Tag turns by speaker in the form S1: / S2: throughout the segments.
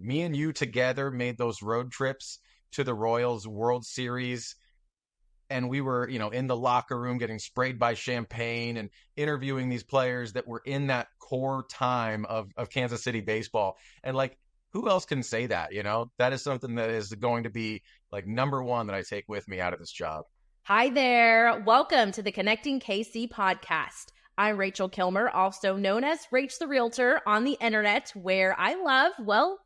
S1: me and you together made those road trips to the Royals World Series. And we were, in the locker room getting sprayed by champagne and interviewing these players that were in that core time of Kansas City baseball. And like, who else can say that? That is something that is going to be like number one that I take with me out of this job.
S2: Hi there. Welcome to the Connecting KC podcast. I'm Rachel Kilmer, also known as Rach the Realtor on the internet, where I love,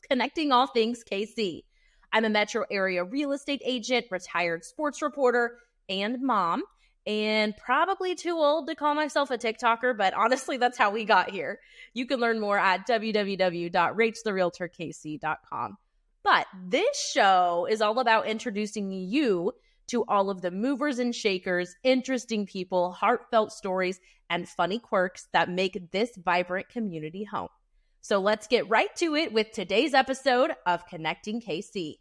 S2: connecting all things KC. I'm a metro area real estate agent, retired sports reporter, and mom, and probably too old to call myself a TikToker, but honestly, that's how we got here. You can learn more at www.rachtherealtorkc.com. But this show is all about introducing you to all of the movers and shakers, interesting people, heartfelt stories, and funny quirks that make this vibrant community home. So let's get right to it with today's episode of Connecting KC.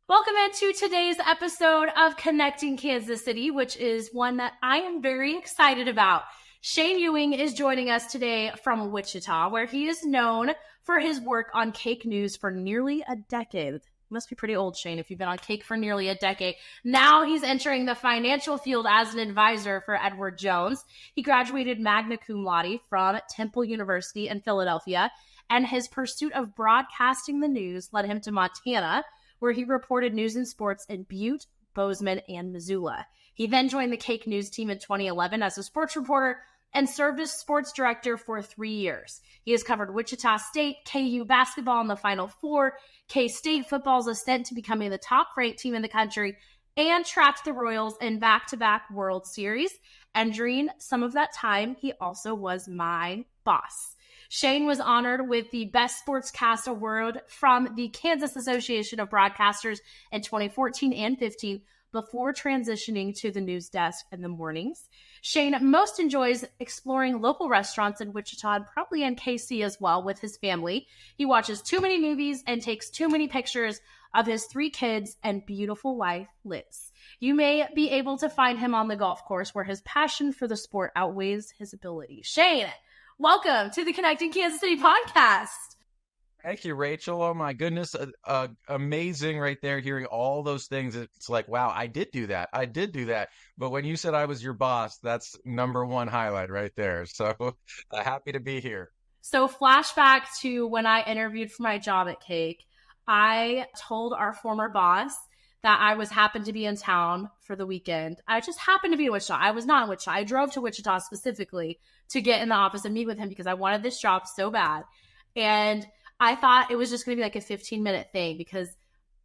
S2: Welcome into today's episode of Connecting Kansas City, which is one that I am very excited about. Shane Ewing is joining us today from Wichita, where he is known for his work on Cake News for nearly a decade. You must be pretty old, Shane, if you've been on Cake for nearly a decade. Now he's entering the financial field as an advisor for Edward Jones. He graduated magna cum laude from Temple University in Philadelphia, and his pursuit of broadcasting the news led him to Montana, where he reported news and sports in Butte, Bozeman, and Missoula. He then joined the Cake News team in 2011 as a sports reporter and served as sports director for 3 years. He has covered Wichita State, KU basketball in the Final Four, K-State football's ascent to becoming the top-ranked team in the country, and trapped the Royals in back-to-back World Series. And during some of that time, he also was my boss. Shane was honored with the Best Sportscast Award from the Kansas Association of Broadcasters in 2014 and 15 before transitioning to the news desk in the mornings. Shane most enjoys exploring local restaurants in Wichita and probably in KC as well with his family. He watches too many movies and takes too many pictures of his 3 kids and beautiful wife, Liz. You may be able to find him on the golf course where his passion for the sport outweighs his ability. Shane, welcome to the Connecting Kansas City podcast.
S1: Thank you, Rachel. Oh my goodness. Amazing right there, hearing all those things. It's like, wow, I did do that. But when you said I was your boss, that's number one highlight right there. So happy to be here.
S2: So flashback to when I interviewed for my job at Cake, I told our former boss that I happened to be in town for the weekend. I just happened to be in Wichita. I was not in Wichita. I drove to Wichita specifically to get in the office and meet with him because I wanted this job so bad. And I thought it was just going to be like a 15-minute thing because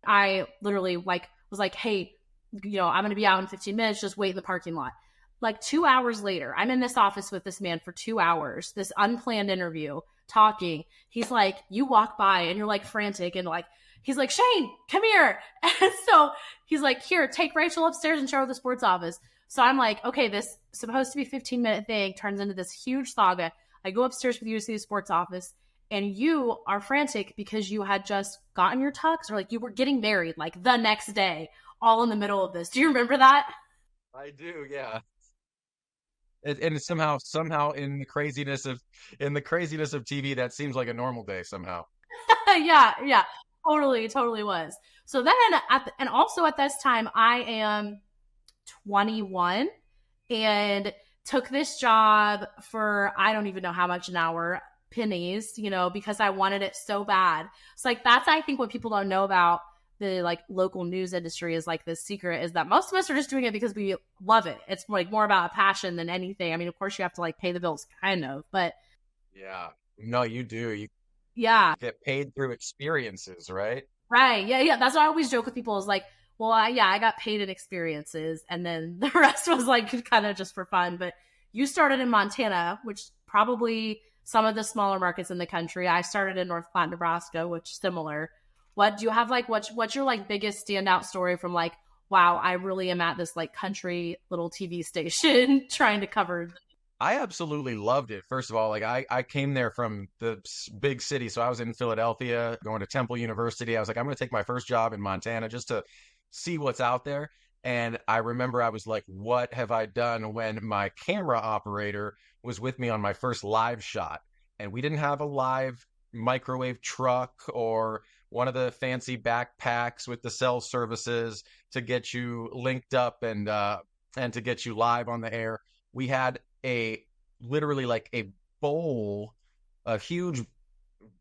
S2: I literally was like, hey, I'm going to be out in 15 minutes. Just wait in the parking lot. Like 2 hours later, I'm in this office with this man for 2 hours, this unplanned interview, talking. He's like, you walk by and you're like frantic and like, he's like, Shane, come here. And so he's like, here, take Rachel upstairs and show her the sports office. So I'm like, okay, this supposed to be a 15-minute thing turns into this huge saga. I go upstairs with you to see the sports office. And you are frantic because you had just gotten your tux or like you were getting married like the next day, all in the middle of this. Do you remember that?
S1: I do, yeah. And somehow in the craziness of TV, that seems like a normal day somehow.
S2: Yeah, totally was. So then and also at this time, I am 21 and took this job for I don't even know how much an hour. Pennies, because I wanted it so bad. It's like, that's, I think, what people don't know about the like local news industry is like the secret is that most of us are just doing it because we love it. It's like more about a passion than anything. I mean, of course you have to like pay the bills kind of, but
S1: yeah, no, you do. You get paid through experiences, right?
S2: Right. Yeah. That's what I always joke with people is like, well, I got paid in experiences and then the rest was like kind of just for fun. But you started in Montana, which probably some of the smaller markets in the country. I started in North Platte, Nebraska, which is similar. What do you have like, what's your like biggest standout story from like, wow, I really am at this like country little TV station trying to cover.
S1: I absolutely loved it. First of all, like I came there from the big city. So I was in Philadelphia going to Temple University. I was like, I'm going to take my first job in Montana just to see what's out there. And I remember I was like, what have I done when my camera operator was with me on my first live shot? And we didn't have a live microwave truck or one of the fancy backpacks with the cell services to get you linked up and to get you live on the air. We had a literally like a bowl, a huge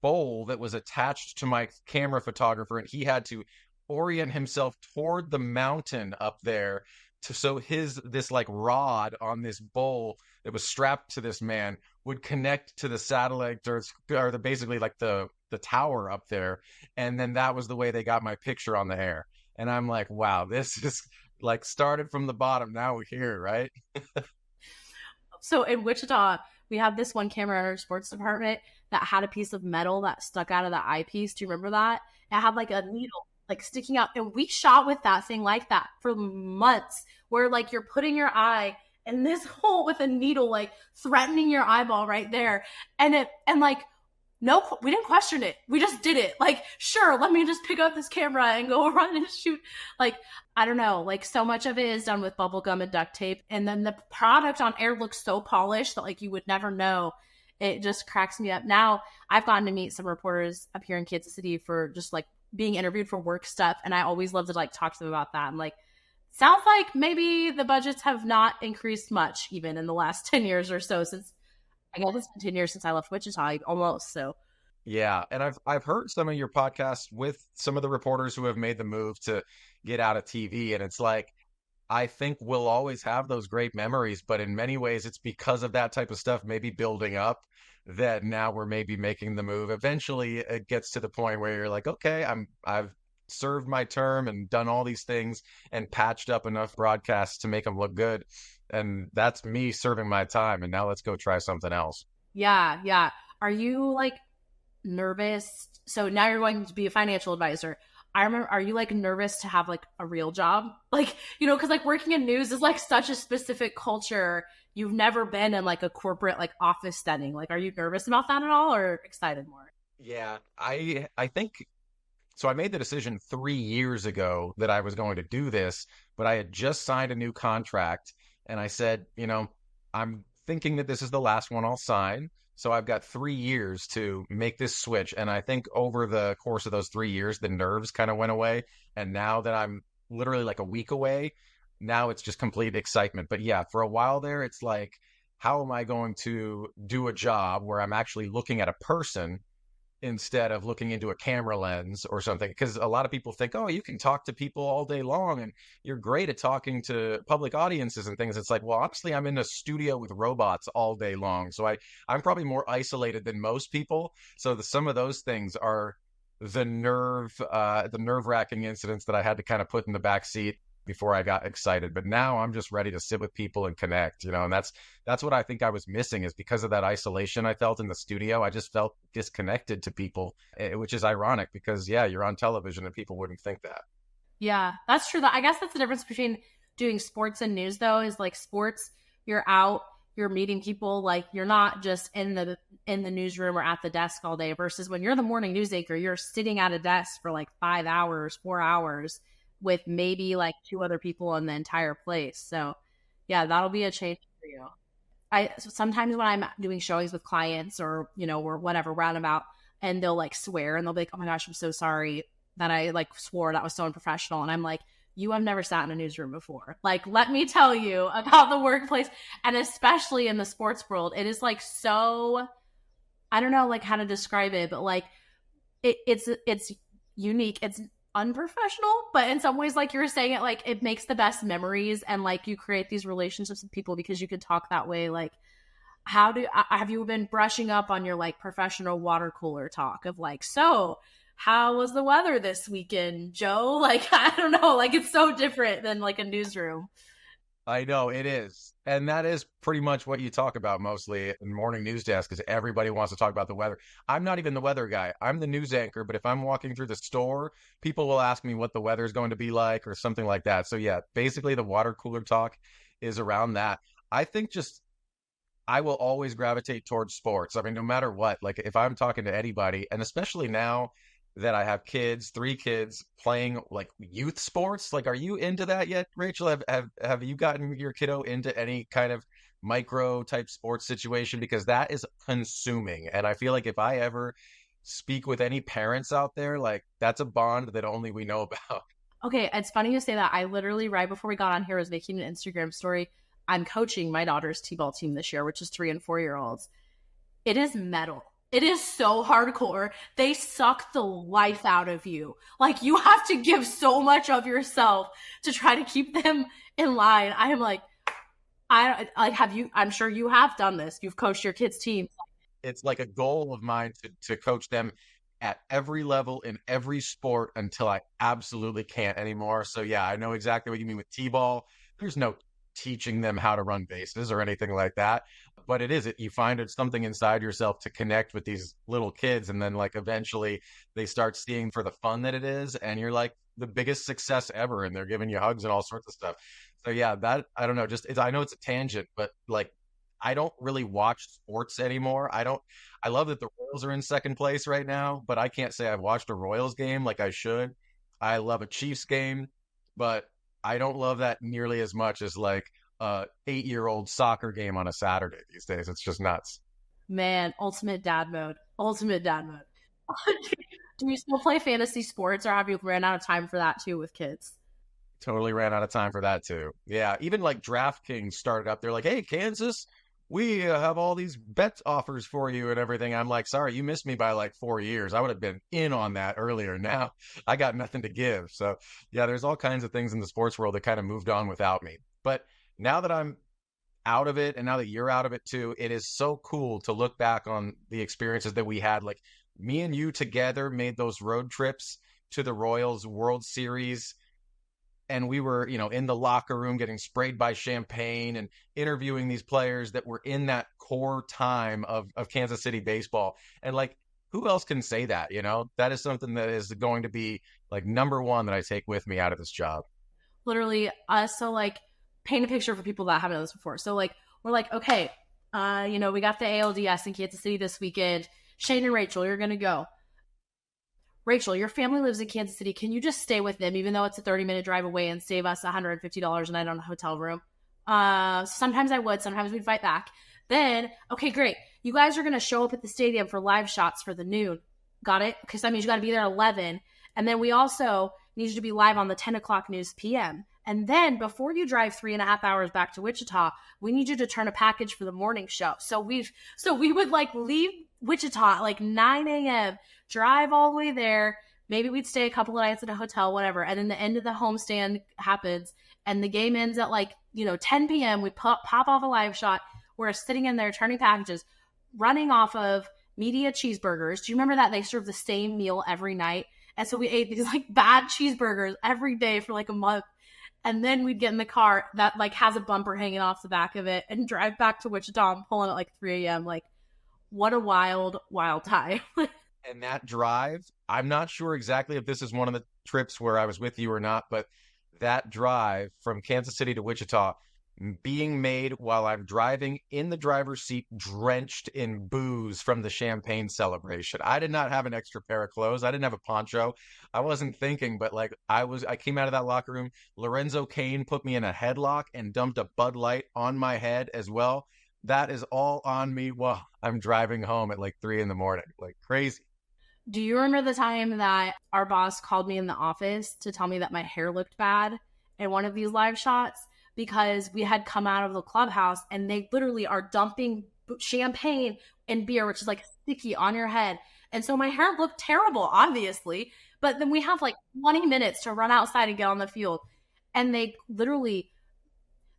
S1: bowl that was attached to my camera photographer, and he had to orient himself toward the mountain up there to so his this like rod on this bowl that was strapped to this man would connect to the satellite or the basically like the tower up there, and then that was the way they got my picture on the air. And I'm like, wow, this is like started from the bottom, now we're here, right?
S2: So in Wichita, we have this one camera in our sports department that had a piece of metal that stuck out of the eyepiece. Do you remember that? It had like a needle like sticking out. And we shot with that thing like that for months, where like you're putting your eye in this hole with a needle, like threatening your eyeball right there. And like, no, we didn't question it. We just did it. Like, sure, let me just pick up this camera and go run and shoot. Like, I don't know. Like, so much of it is done with bubble gum and duct tape. And then the product on air looks so polished that, like, you would never know. It just cracks me up. Now, I've gotten to meet some reporters up here in Kansas City for just, like, being interviewed for work stuff. And I always love to, like, talk to them about that. I'm like, sounds like maybe the budgets have not increased much even in the last 10 years or so since I guess it's been 10 years since I left Wichita, almost. So,
S1: Yeah, and I've heard some of your podcasts with some of the reporters who have made the move to get out of TV, and it's like I think we'll always have those great memories, but in many ways it's because of that type of stuff maybe building up that now we're maybe making the move. Eventually it gets to the point where you're like, okay, I've served my term and done all these things and patched up enough broadcasts to make them look good. And that's me serving my time. And now let's go try something else.
S2: yeah, yeah. Are you like nervous? So now you're going to be a financial advisor. I remember, are you like nervous to have like a real job? Like, because like working in news is like such a specific culture. You've never been in like a corporate like office setting. Like, are you nervous about that at all or excited more?
S1: Yeah, I think so. I made the decision 3 years ago that I was going to do this, but I had just signed a new contract and I said, I'm thinking that this is the last one I'll sign. So I've got 3 years to make this switch. And I think over the course of those 3 years, the nerves kind of went away. And now that I'm literally like a week away, now it's just complete excitement. But yeah, for a while there, it's like, how am I going to do a job where I'm actually looking at a person instead of looking into a camera lens or something? Because a lot of people think, oh, you can talk to people all day long and you're great at talking to public audiences and things. It's like, well, honestly, I'm in a studio with robots all day long. So I'm probably more isolated than most people. So some of those things are the nerve wracking incidents that I had to kind of put in the back seat before I got excited. But now I'm just ready to sit with people and connect, and that's what I think I was missing, is because of that isolation I felt in the studio. I just felt disconnected to people, which is ironic because yeah, you're on television and people wouldn't think that.
S2: Yeah, that's true. I guess that's the difference between doing sports and news, though, is like sports, you're out, you're meeting people, like you're not just in the newsroom or at the desk all day. Versus when you're the morning news anchor, you're sitting at a desk for like 5 hours, 4 hours with maybe like two other people in the entire place. So yeah, that'll be a change for you. I sometimes when I'm doing showings with clients or whatever roundabout, and they'll like swear and they'll be like, "Oh my gosh, I'm so sorry that I like swore, that was so unprofessional." And I'm like, "You have never sat in a newsroom before. Like, let me tell you about the workplace." And especially in the sports world, it is like so, I don't know like how to describe it, but like it's unique. It's unprofessional, but in some ways, like you were saying, it makes the best memories, and like you create these relationships with people because you could talk that way. Like, have you been brushing up on your like professional water cooler talk of like, so how was the weather this weekend, Joe? Like, I don't know, like it's so different than like a newsroom.
S1: I know it is. And that is pretty much what you talk about mostly in morning news desk, because everybody wants to talk about the weather. I'm not even the weather guy. I'm the news anchor, but if I'm walking through the store, people will ask me what the weather is going to be like or something like that. So yeah, basically the water cooler talk is around that. I think just I will always gravitate towards sports. I mean, no matter what, like if I'm talking to anybody, and especially now that I have kids, 3 kids playing like youth sports, like are you into that yet, Rachel? Have you gotten your kiddo into any kind of micro type sports situation? Because that is consuming. And I feel like if I ever speak with any parents out there, like that's a bond that only we know about.
S2: Okay, it's funny you say that. I literally, right before we got on here, was making an Instagram story. I'm coaching my daughter's T-ball team this year, which is 3 and 4 year olds. It is metal. It is so hardcore. They suck the life out of you. Like, you have to give so much of yourself to try to keep them in line. I am like, have you, I'm sure you have done this. You've coached your kids' team.
S1: It's like a goal of mine to coach them at every level in every sport until I absolutely can't anymore. So yeah, I know exactly what you mean with T-ball. There's no teaching them how to run bases or anything like that, but you find it's something inside yourself to connect with these little kids, and then like eventually they start seeing for the fun that it is, and you're like the biggest success ever, and they're giving you hugs and all sorts of stuff. So yeah, that I don't know, I know it's a tangent, but like I don't really watch sports anymore. I love that the Royals are in second place right now, but I can't say I've watched a Royals game like I should. I love a Chiefs game, but I don't love that nearly as much as like a 8-year-old soccer game on a Saturday these days. It's just nuts.
S2: Man, ultimate dad mode. Ultimate dad mode. Do you still play fantasy sports, or have you ran out of time for that too with kids?
S1: Totally ran out of time for that too. Yeah, even like DraftKings started up. They're like, "Hey, Kansas, we have all these bet offers for you and everything." I'm like, "Sorry, you missed me by like 4 years. I would have been in on that earlier. Now I got nothing to give." So yeah, there's all kinds of things in the sports world that kind of moved on without me. But now that I'm out of it, and now that you're out of it too, it is so cool to look back on the experiences that we had. Like me and you together made those road trips to the Royals World Series, and we were, in the locker room getting sprayed by champagne and interviewing these players that were in that core time of Kansas City baseball. And like, who else can say that? That is something that is going to be like number one that I take with me out of this job.
S2: Literally, so like, paint a picture for people that haven't done this before. So like, we're like, okay, we got the ALDS in Kansas City this weekend. Shane and Rachel, you're going to go. Rachel, your family lives in Kansas City. Can you just stay with them, even though it's a 30-minute drive away, and save us $150 a night on a hotel room? Sometimes I would. Sometimes we'd fight back. Then, okay, great. You guys are going to show up at the stadium for live shots for the noon. Got it? Because that means you got to be there at 11. And then we also need you to be live on the 10 o'clock news PM. And then before you drive 3.5 hours back to Wichita, we need you to turn a package for the morning show. So we would like leave Wichita at like 9 a.m., drive all the way there. Maybe we'd stay a couple of nights at a hotel, whatever. And then the end of the homestand happens and the game ends at like, 10 p.m. We pop off a live shot. We're sitting in there turning packages, running off of media cheeseburgers. Do you remember that they serve the same meal every night? And so we ate these like bad cheeseburgers every day for like a month. And then we'd get in the car that like has a bumper hanging off the back of it and drive back to Wichita and pull in at like 3 a.m. Like, what a wild, wild time.
S1: And that drive, I'm not sure exactly if this is one of the trips where I was with you or not, but that drive from Kansas City to Wichita being made while I'm driving in the driver's seat, drenched in booze from the champagne celebration. I did not have an extra pair of clothes. I didn't have a poncho. I wasn't thinking, but like I came out of that locker room. Lorenzo Kane put me in a headlock and dumped a Bud Light on my head as well. That is all on me while I'm driving home at like 3 a.m, like crazy.
S2: Do you remember the time that our boss called me in the office to tell me that my hair looked bad in one of these live shots? Because we had come out of the clubhouse and they literally are dumping champagne and beer, which is like sticky on your head. And so my hair looked terrible, obviously. But then we have like 20 minutes to run outside and get on the field. And they literally,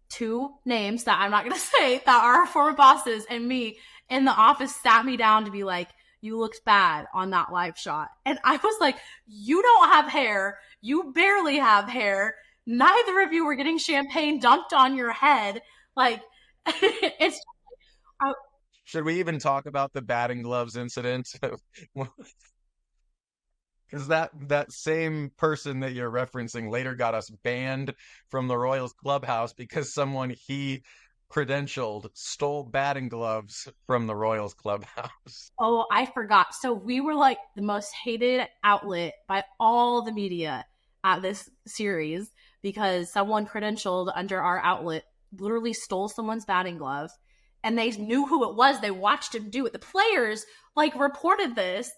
S2: two names that I'm not going to say that are our former bosses and me in the office sat me down to be like, you looked bad on that live shot. And I was like, you don't have hair. You barely have hair. Neither of you were getting champagne dumped on your head. Like, it's.
S1: Should we even talk about the batting gloves incident? Because that same person that you're referencing later got us banned from the Royals clubhouse because someone he credentialed stole batting gloves from the Royals clubhouse.
S2: Oh, I forgot. So we were like the most hated outlet by all the media at this series because someone credentialed under our outlet literally stole someone's batting glove, and they knew who it was. They watched him do it. The players like reported this,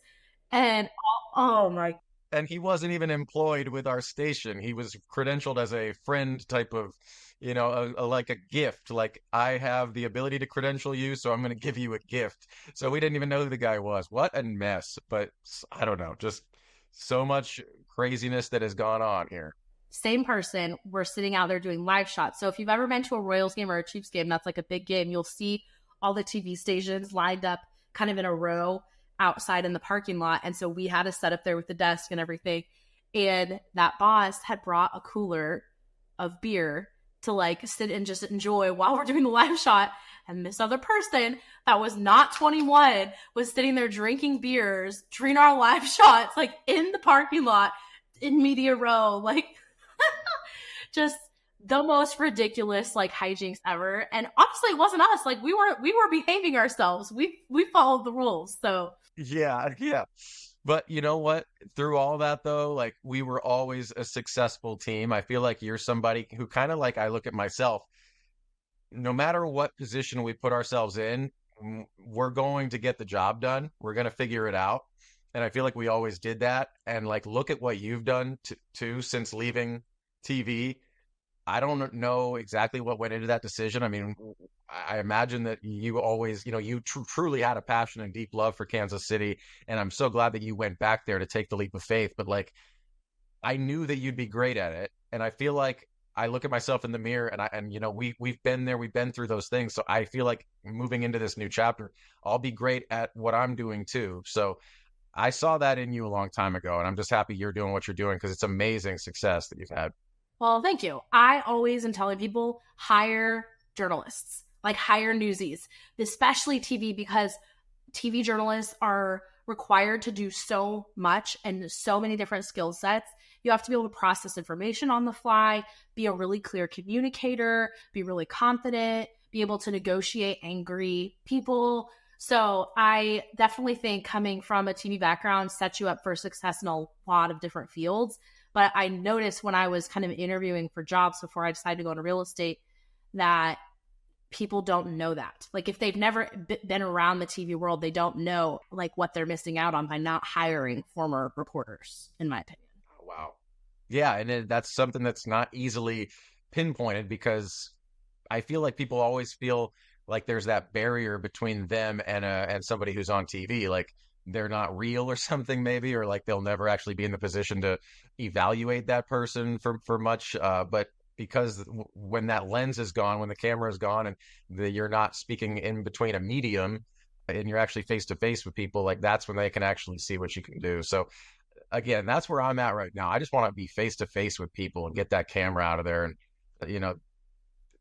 S2: And oh my,
S1: And he wasn't even employed with our station. He was credentialed as a friend type of, like a gift. Like, I have the ability to credential you, so I'm going to give you a gift. So we didn't even know who the guy was. What a mess. But I don't know, just so much craziness that has gone on here.
S2: same person. We're sitting out there doing live shots. So if you've ever been to a Royals game or a Chiefs game, that's like a big game. You'll see all the TV stations lined up kind of in a row outside in the parking lot. And so we had a set up there with the desk and everything. And that boss had brought a cooler of beer to like sit and just enjoy while we're doing the live shot. And this other person that was not 21 was sitting there drinking beers during our live shots, like in the parking lot in media row, like just the most ridiculous like hijinks ever. And honestly, it wasn't us. Like we were behaving ourselves. We followed the rules. So
S1: Yeah, yeah. But you know what? Through all that though, like we were always a successful team. I feel like you're somebody who kind of like I look at myself, no matter what position we put ourselves in, we're going to get the job done. We're going to figure it out. And I feel like we always did that. And like, look at what you've done too since leaving TV. I don't know exactly what went into that decision. I mean, I imagine that you always, you truly had a passion and deep love for Kansas City. And I'm so glad that you went back there to take the leap of faith. But like, I knew that you'd be great at it. And I feel like I look at myself in the mirror and we've been there, we've been through those things. So I feel like moving into this new chapter, I'll be great at what I'm doing too. So I saw that in you a long time ago, and I'm just happy you're doing what you're doing because it's amazing success that you've had.
S2: well, thank you. I always am telling people hire journalists, like hire newsies, especially TV, because TV journalists are required to do so much and so many different skill sets. You have to be able to process information on the fly, be a really clear communicator, be really confident, be able to negotiate angry people. So I definitely think coming from a TV background sets you up for success in a lot of different fields. But I noticed when I was kind of interviewing for jobs before I decided to go into real estate that people don't know that. Like if they've never been around the TV world, they don't know like what they're missing out on by not hiring former reporters, in my opinion.
S1: Oh, wow. Yeah, and that's something that's not easily pinpointed because I feel like people always feel like there's that barrier between them and somebody who's on TV, like they're not real or something maybe, or like they'll never actually be in the position to evaluate that person for much. But because when that lens is gone, when the camera is gone, and you're not speaking in between a medium, and you're actually face to face with people, like that's when they can actually see what you can do. So again, that's where I'm at right now. I just want to be face to face with people and get that camera out of there. And you know,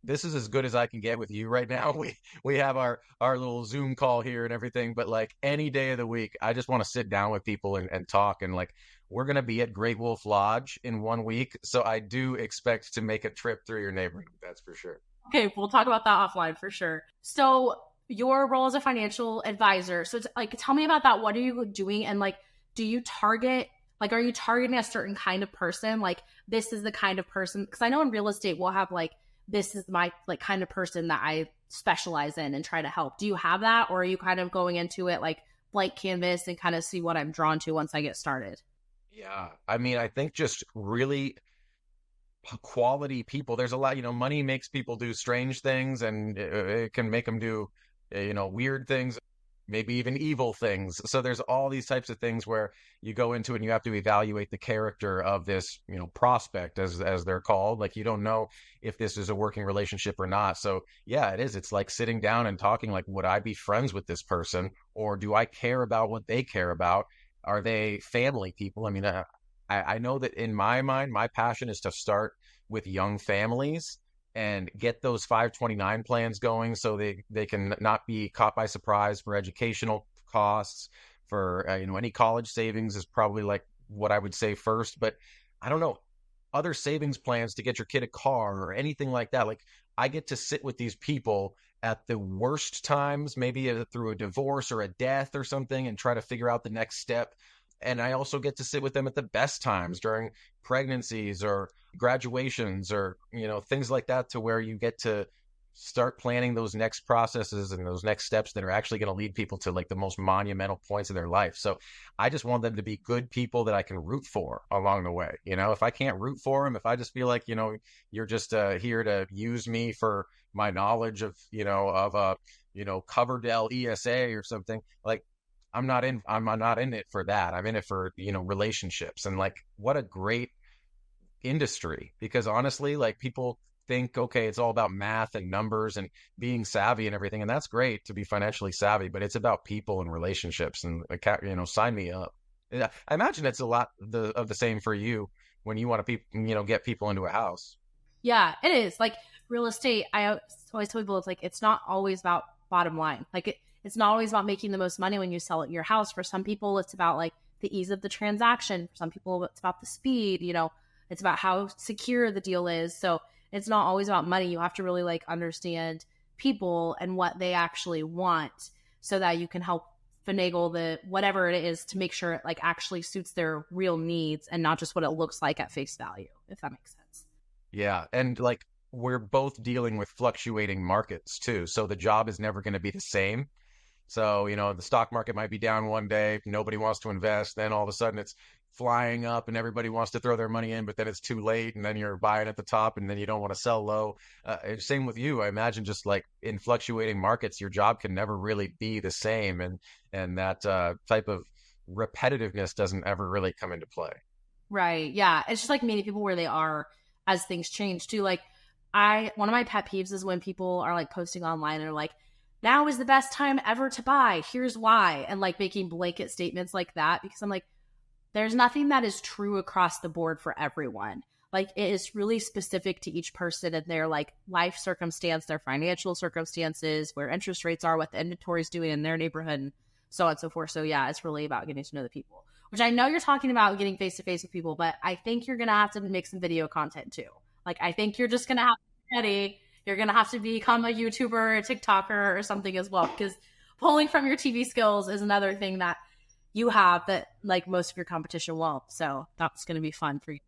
S1: this is as good as I can get with you right now. We have our little Zoom call here and everything, but like any day of the week, I just want to sit down with people and talk. And like we're gonna be at Great Wolf Lodge in 1 week, so I do expect to make a trip through your neighborhood. That's for sure.
S2: Okay, we'll talk about that offline for sure. So your role as a financial advisor. So it's like tell me about that. What are you doing? And like do you target like are you targeting a certain kind of person? Like this is the kind of person because I know in real estate we'll have like this is my like kind of person that I specialize in and try to help. Do you have that or are you kind of going into it like blank canvas and kind of see what I'm drawn to once I get started?
S1: Yeah, I mean, I think just really quality people. There's a lot, money makes people do strange things and it can make them do, weird things, maybe even evil things. So there's all these types of things where you go into it and you have to evaluate the character of this, prospect as they're called. Like you don't know if this is a working relationship or not. So yeah, it is. It's like sitting down and talking like, would I be friends with this person or do I care about what they care about? Are they family people? I mean, I know that in my mind, my passion is to start with young families and get those 529 plans going so they can not be caught by surprise for educational costs, for, any college savings is probably like what I would say first. But I don't know, other savings plans to get your kid a car or anything like that. Like I get to sit with these people at the worst times, maybe through a divorce or a death or something, and try to figure out the next step. And I also get to sit with them at the best times during pregnancies or graduations or, things like that to where you get to start planning those next processes and those next steps that are actually going to lead people to like the most monumental points of their life. So I just want them to be good people that I can root for along the way. If I can't root for them, if I just feel like, you're just here to use me for my knowledge of, Coverdell ESA or something, like I'm not in it for that. I'm in it for, relationships. And like, what a great industry, because honestly, like people think, okay, it's all about math and numbers and being savvy and everything. And that's great to be financially savvy, but it's about people and relationships and, sign me up. Yeah, I imagine it's a lot of the same for you when you want to, get people into a house.
S2: Yeah, it is. Like real estate, I always tell people it's not always about bottom line. Like it's not always about making the most money when you sell your house. For some people, it's about like the ease of the transaction. For some people, it's about the speed, it's about how secure the deal is. So it's not always about money. You have to really like understand people and what they actually want so that you can help finagle the whatever it is to make sure it like actually suits their real needs and not just what it looks like at face value, if that makes sense.
S1: Yeah. And like we're both dealing with fluctuating markets too. So the job is never going to be the same. So, the stock market might be down one day, nobody wants to invest. Then all of a sudden it's flying up and everybody wants to throw their money in, but then it's too late. And then you're buying at the top and then you don't want to sell low. Same with you. I imagine just like in fluctuating markets, your job can never really be the same. And that type of repetitiveness doesn't ever really come into play.
S2: Right. Yeah. It's just like meeting people where they are as things change too. Like one of my pet peeves is when people are like posting online and are like, now is the best time ever to buy. Here's why. And like making blanket statements like that, because I'm like, there's nothing that is true across the board for everyone. Like it is really specific to each person and their like life circumstance, their financial circumstances, where interest rates are, what the inventory is doing in their neighborhood, and so on and so forth. So yeah, it's really about getting to know the people, which I know you're talking about getting face to face with people, but I think you're going to have to make some video content too. Like I think you're just going to have to be ready. You're going to have to become a YouTuber or a TikToker or something as well, because pulling from your TV skills is another thing that you have that like most of your competition won't. So that's going to be fun for you.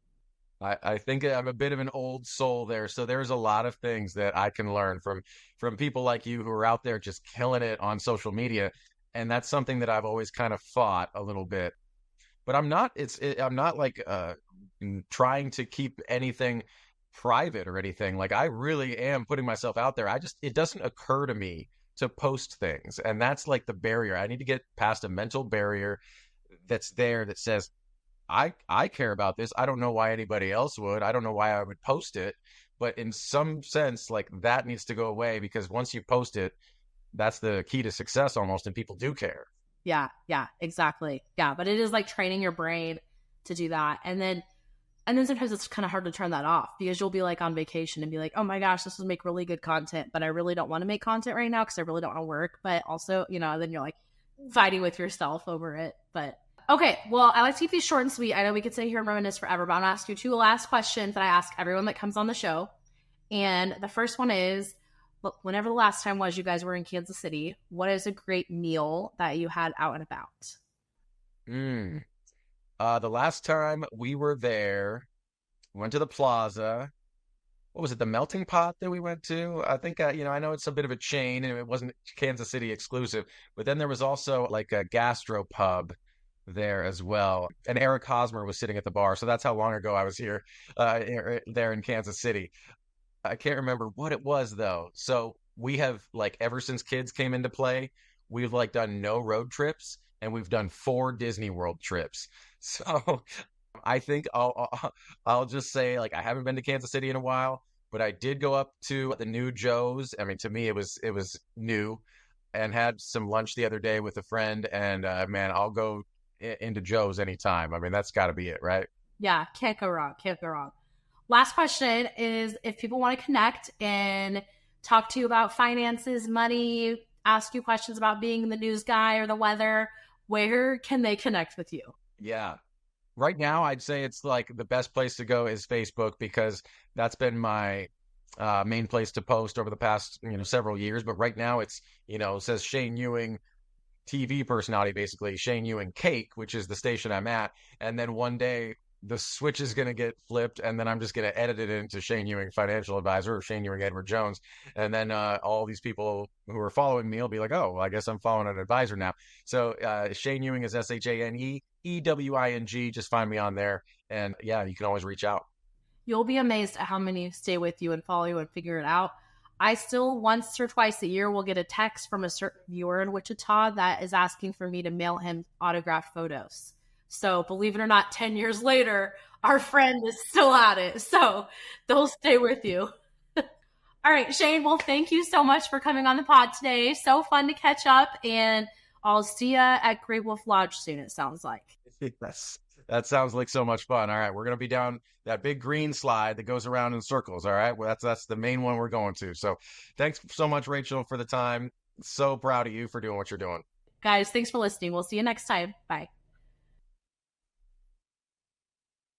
S1: I think I'm a bit of an old soul there. So there's a lot of things that I can learn from people like you who are out there just killing it on social media. And that's something that I've always kind of fought a little bit. But I'm not like trying to keep anything private or anything. Like I really am putting myself out there. It doesn't occur to me to post things. And that's like the barrier. I need to get past a mental barrier that's there that says, I care about this. I don't know why anybody else would. I don't know why I would post it. But in some sense, like that needs to go away, because once you post it, that's the key to success almost. And people do care.
S2: Yeah, exactly. Yeah, but it is like training your brain to do that. And then sometimes it's kind of hard to turn that off, because you'll be like on vacation and be like, oh my gosh, this will make really good content, but I really don't want to make content right now because I really don't want to work. But also, then you're like fighting with yourself over it. But okay, well, I like to keep these short and sweet. I know we could sit here and reminisce forever, but I'm going to ask you two last questions that I ask everyone that comes on the show. And the first one is, look, whenever the last time was you guys were in Kansas City, what is a great meal that you had out and about?
S1: The last time we were there, we went to the plaza. What was it? The Melting Pot that we went to? I think, I know it's a bit of a chain and it wasn't Kansas City exclusive, but then there was also like a gastro pub there as well. And Eric Hosmer was sitting at the bar. So that's how long ago I was here, there in Kansas City. I can't remember what it was though. So we have like, ever since kids came into play, we've like done no road trips and we've done 4 Disney World trips. So I think I'll just say, like, I haven't been to Kansas City in a while, but I did go up to the new Joe's. I mean, to me, it was new, and had some lunch the other day with a friend. And man, I'll go into Joe's anytime. I mean, that's got to be it, right?
S2: Yeah, can't go wrong. Can't go wrong. Last question is, if people want to connect and talk to you about finances, money, ask you questions about being the news guy or the weather, where can they connect with you?
S1: Yeah. Right now, I'd say it's like the best place to go is Facebook, because that's been my main place to post over the past, several years. But right now it's, it says Shane Ewing, TV personality, basically Shane Ewing Cake, which is the station I'm at. And then one day the switch is going to get flipped, and then I'm just going to edit it into Shane Ewing Financial Advisor or Shane Ewing Edward Jones, and then all these people who are following me will be like, oh, well, I guess I'm following an advisor now. So Shane Ewing is ShaneEwing. Just find me on there, and yeah, you can always reach out.
S2: You'll be amazed at how many stay with you and follow you and figure it out. I still once or twice a year will get a text from a certain viewer in Wichita that is asking for me to mail him autographed photos. So believe it or not, 10 years later, our friend is still at it. So they'll stay with you. All right, Shane. Well, thank you so much for coming on the pod today. So fun to catch up, and I'll see you at Great Wolf Lodge soon, it sounds like.
S1: Yes. That sounds like so much fun. All right, we're gonna be down that big green slide that goes around in circles. All right, well, that's the main one we're going to. So, thanks so much, Rachel, for the time. So proud of you for doing what you're doing.
S2: Guys, thanks for listening. We'll see you next time. Bye.